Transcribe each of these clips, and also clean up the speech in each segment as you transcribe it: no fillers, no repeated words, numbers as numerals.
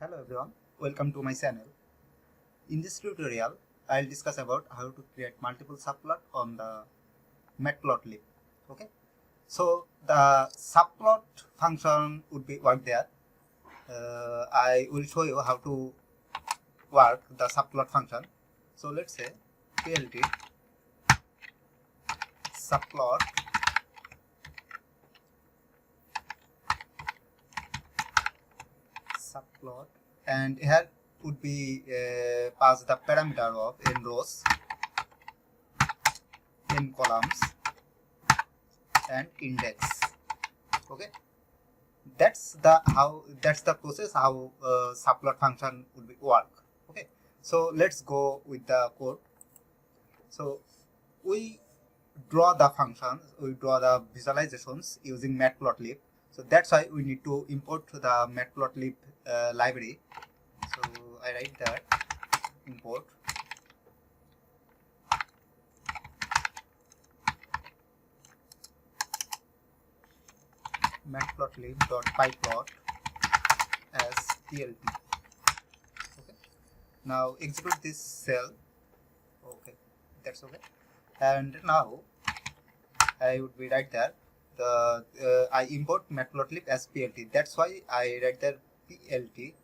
Hello everyone, welcome to my channel. In this tutorial, I'll discuss about how to create multiple subplot on the MatplotLib. Okay, so the subplot function would be work there. I will show you how to work the subplot function. So let's say plt subplot and here would be pass the parameter of n rows, n columns and index. Okay, that's the process how subplot function would be work. Okay, so let's go with the code. So we draw the functions, we draw the visualizations using MatplotLib. So that's why we need to import the MatplotLib library. So I write that import matplotlib.pyplot as plt. Okay, now execute this cell. Okay, that's okay. And now I would be right there. I import matplotlib as plt. That's why I write there plt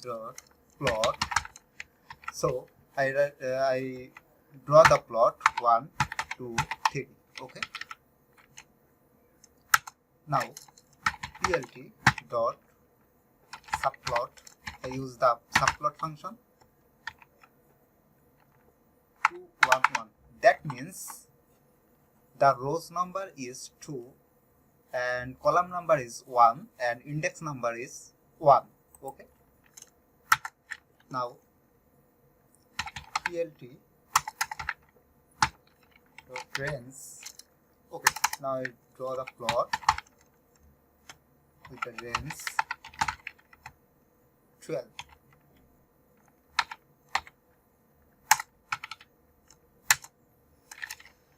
dot plot. So I draw the plot 1, 2, 3. Okay. Now plt dot subplot. I use the subplot function 2, 1, 1. That means the rows number is 2 and column number is 1 and index number is 1. Okay, now plt range. Okay, now I draw the plot with the range 12.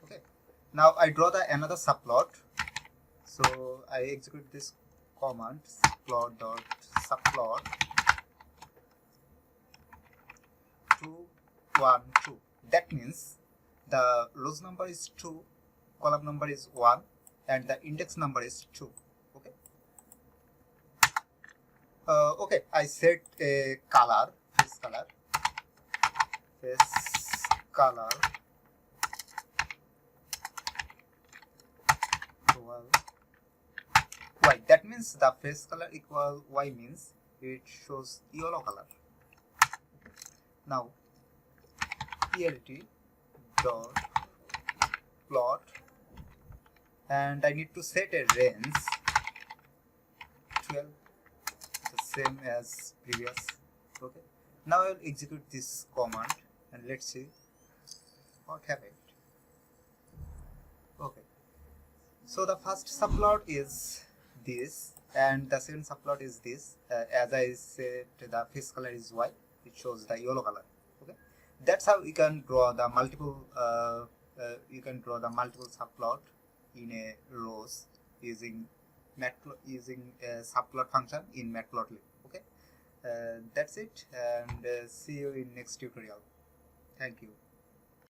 Okay, now I draw the another subplot. So I execute this command plot dot subplot 2, 1, 2. That means the rows number is 2, column number is 1 and the index number is 2. Okay, okay, I set a color, face color 12 white. That means the face color equal y means it shows yellow color. Now plt dot plot and I need to set a range 12, the same as previous. Okay, now I will execute this command and let's see what happened. Okay, so the first subplot is this and the second subplot is this. As I said, the face color is white, it shows the yellow color. Okay, that's how you can draw the multiple subplot in a rows using subplot function in MatplotLib. Okay, that's it, and see you in next tutorial. Thank you.